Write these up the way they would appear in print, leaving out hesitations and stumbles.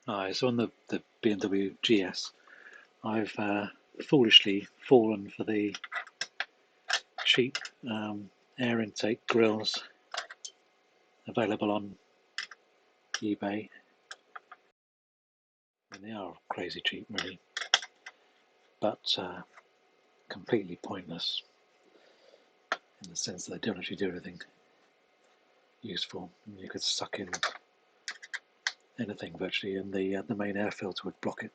Hi, so on the BMW GS, I've foolishly fallen for the cheap air intake grills available on eBay. And they are crazy cheap, really, but completely pointless in the sense that they don't actually do anything useful. You could suck in anything virtually, and the main air filter would block it.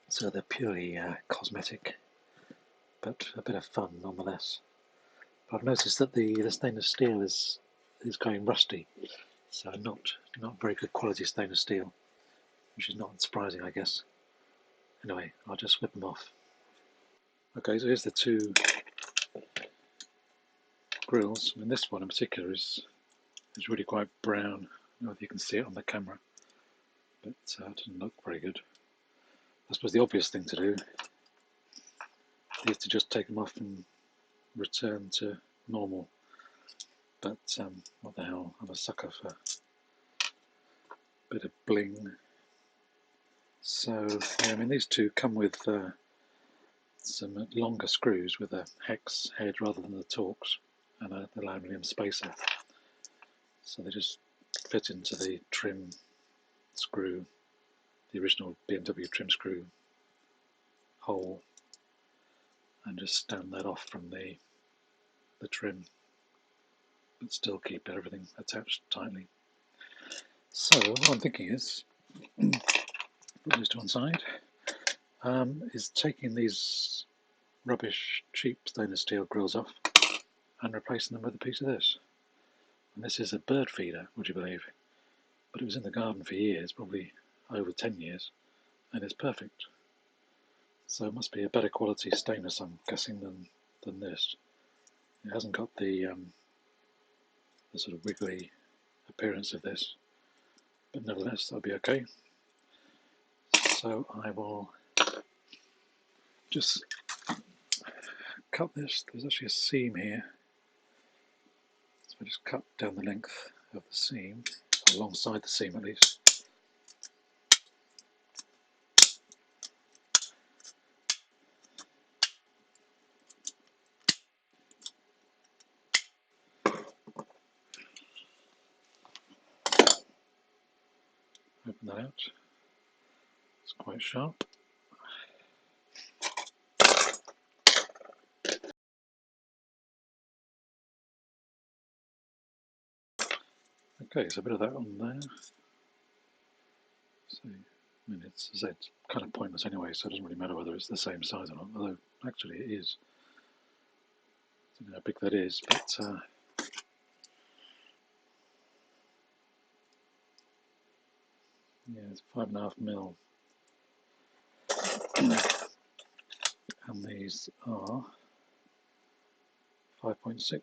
So they're purely cosmetic, but a bit of fun nonetheless. But I've noticed that the stainless steel is going rusty, so not very good quality stainless steel, which is not surprising, I guess. Anyway, I'll just whip them off. Okay, so here's the two grills. I mean, this one in particular is really quite brown. I don't know if you can see it on the camera, but it doesn't look very good. I suppose the obvious thing to do is to just take them off and return to normal. But what the hell, I'm a sucker for a bit of bling. So, yeah, I mean, these two come with some longer screws with a hex head rather than the Torx, and an aluminium spacer. So they just fit into the trim screw, the original BMW trim screw hole, and just stand that off from the trim, but still keep everything attached tightly. So what I'm thinking is, put these to one side, is taking these rubbish cheap stainless steel grills off and replacing them with a piece of this. And this is a bird feeder, would you believe? But it was in the garden for years, probably over 10 years, and it's perfect. So it must be a better quality stainless, I'm guessing, than this. It hasn't got the sort of wiggly appearance of this, but nevertheless that'll be okay. So I will just cut this. There's actually a seam here, so I just cut down the length of the seam, alongside the seam at least. Open that out. It's quite sharp. Okay, so a bit of that on there. So, I mean, it's kind of pointless anyway, so it doesn't really matter whether it's the same size or not, although actually it is. I don't know how big that is, but yeah, it's 5.5mm. And these are 5.6, so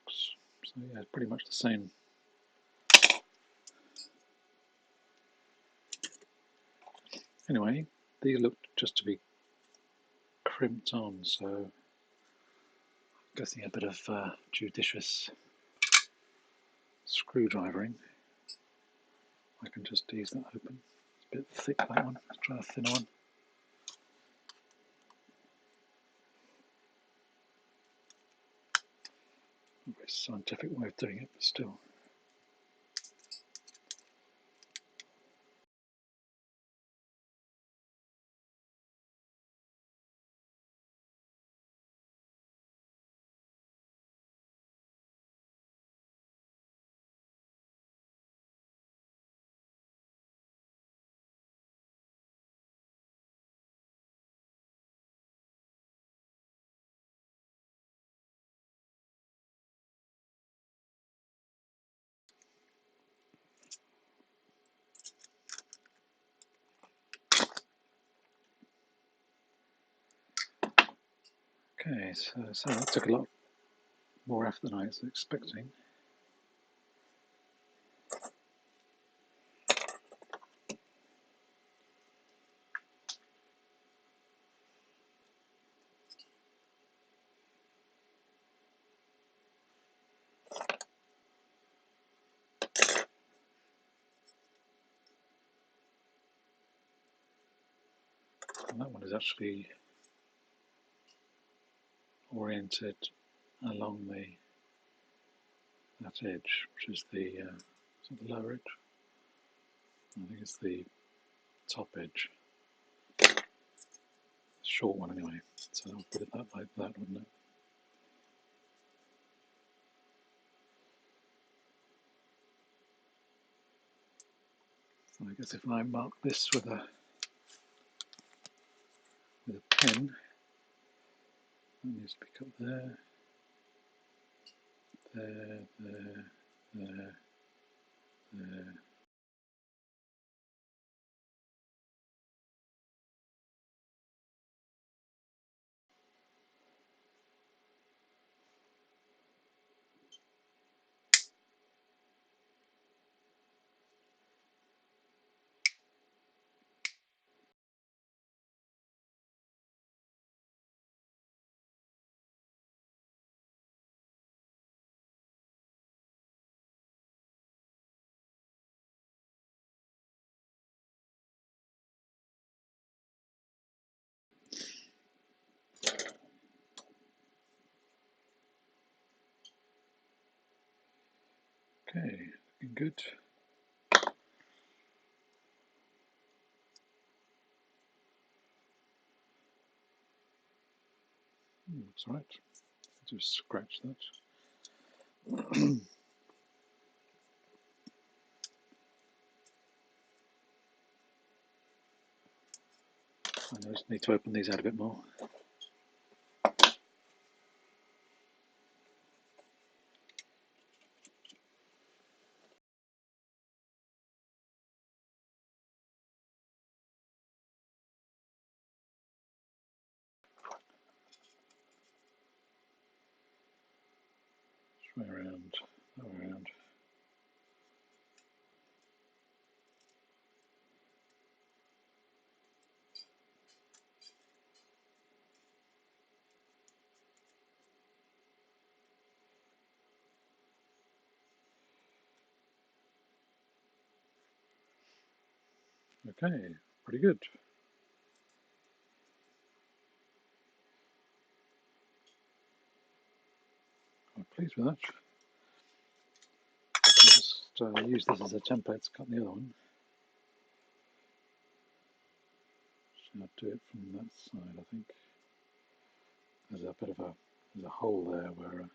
yeah, pretty much the same. Anyway, these look just to be crimped on, so I'm guessing a bit of judicious screwdrivering. I can just ease that open. It's a bit thick, that one. Let's try a thinner one. Not a very scientific way of doing it, but still. Okay, so that took a lot more effort than I was expecting. And that one is actually oriented along that edge, which is the lower edge. I think it's the top edge, short one anyway. So I'll put it that like that, wouldn't it? So I guess if I mark this with a pen, that needs to be cut there, there, there, there, there. Okay, looking good. Looks right. Just scratch that. I just need to open these out a bit more. Way around, that way around. Okay, pretty good. I'm pleased with that. I'll just use this as a template to cut the other one. So I'll do it from that side, I think. There's a bit of a hole there where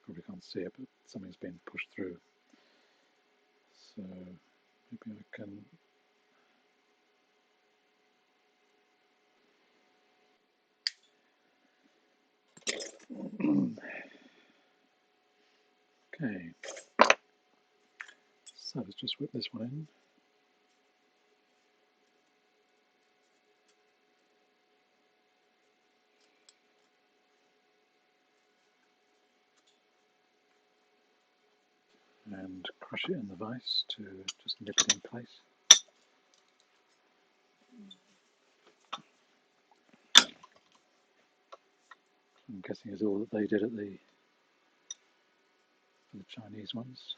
probably can't see it, but something's been pushed through. So maybe I can. Okay, so let's just whip this one in. And crush it in the vise to just nip it in place. I'm guessing is all that they did at for the Chinese ones.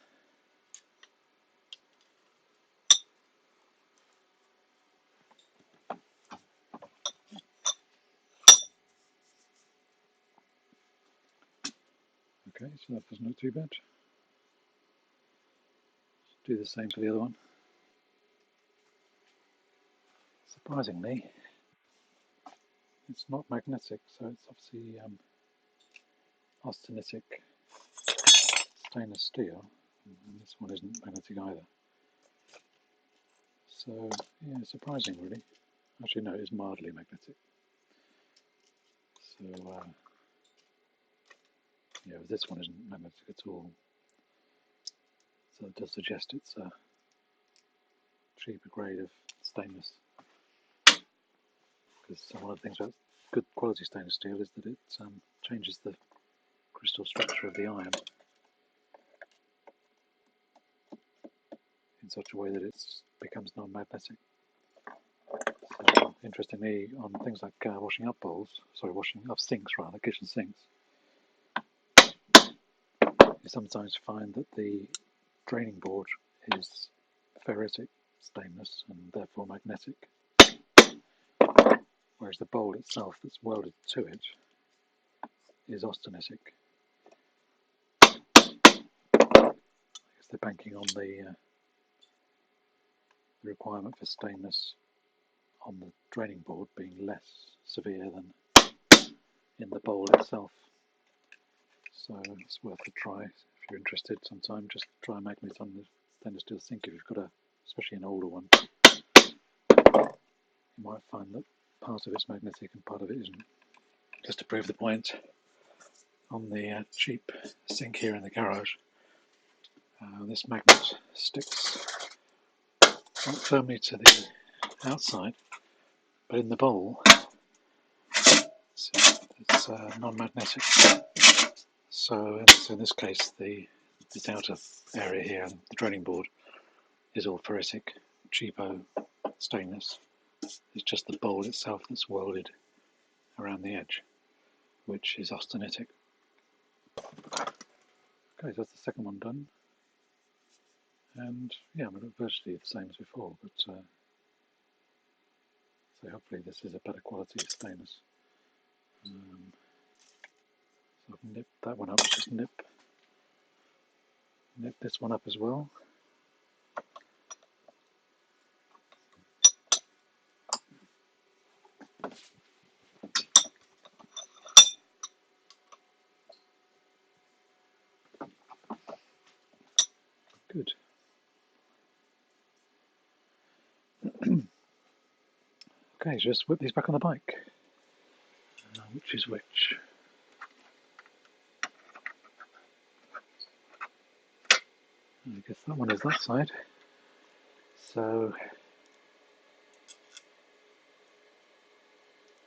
Okay, so that doesn't look too bad. Do the same for the other one. Surprisingly, it's not magnetic, so it's obviously austenitic stainless steel, and this one isn't magnetic either. So, yeah, surprising really. Actually, no, it is mildly magnetic. So, yeah, this one isn't magnetic at all. So it does suggest it's a cheaper grade of stainless. Because one of the things about good quality stainless steel is that it changes the crystal structure of the iron in such a way that it becomes non-magnetic. So, interestingly, on things like washing up sinks rather, kitchen sinks, you sometimes find that the draining board is ferritic stainless and therefore magnetic. whereas the bowl itself that's welded to it is austenitic. I guess they're banking on the requirement for stainless on the draining board being less severe than in the bowl itself. So it's worth a try. If you're interested sometime, just try a magnet on the stainless steel sink if you've got especially an older one. You might find that part of it's magnetic and part of it isn't. Just to prove the point, on the cheap sink here in the garage, this magnet sticks quite firmly to the outside, but in the bowl it's non-magnetic. So in this case, this outer area here, the draining board, is all ferritic, cheapo stainless. It's just the bowl itself that's welded around the edge, which is austenitic. Okay, so that's the second one done. And yeah, I mean, virtually the same as before, but so hopefully this is a better quality of stainless. So I've nipped that one up, just nip this one up as well. Good. Okay, so just whip these back on the bike. Which is which? I guess that one is that side. So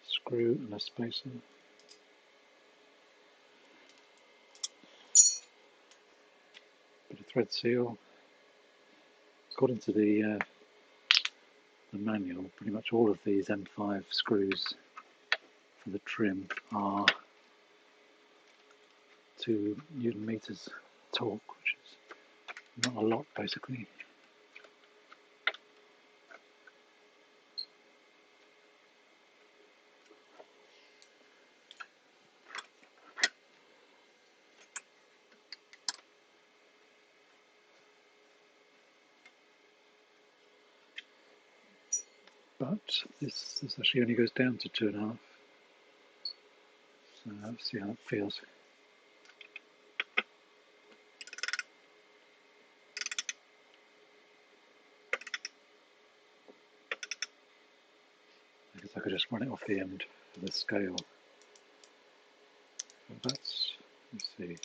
screw and a spacer. Bit of thread seal. According to the manual, pretty much all of these M5 screws for the trim are 2 Newton meters torque, which is not a lot basically. But this actually only goes down to 2.5. So let's see how it feels. I guess I could just run it off the end of the scale. But let's see.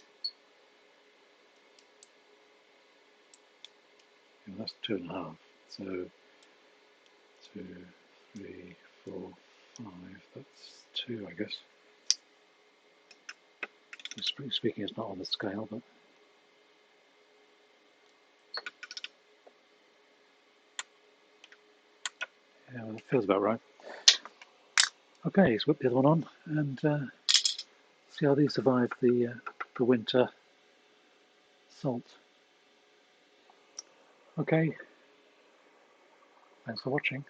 Yeah, that's 2.5. So 2, 3, 4, 5. That's 2, I guess. Speaking, it's not on the scale, but yeah, well, it feels about right. Okay, let's whip the other one on and see how these survive the winter salt. Okay, thanks for watching.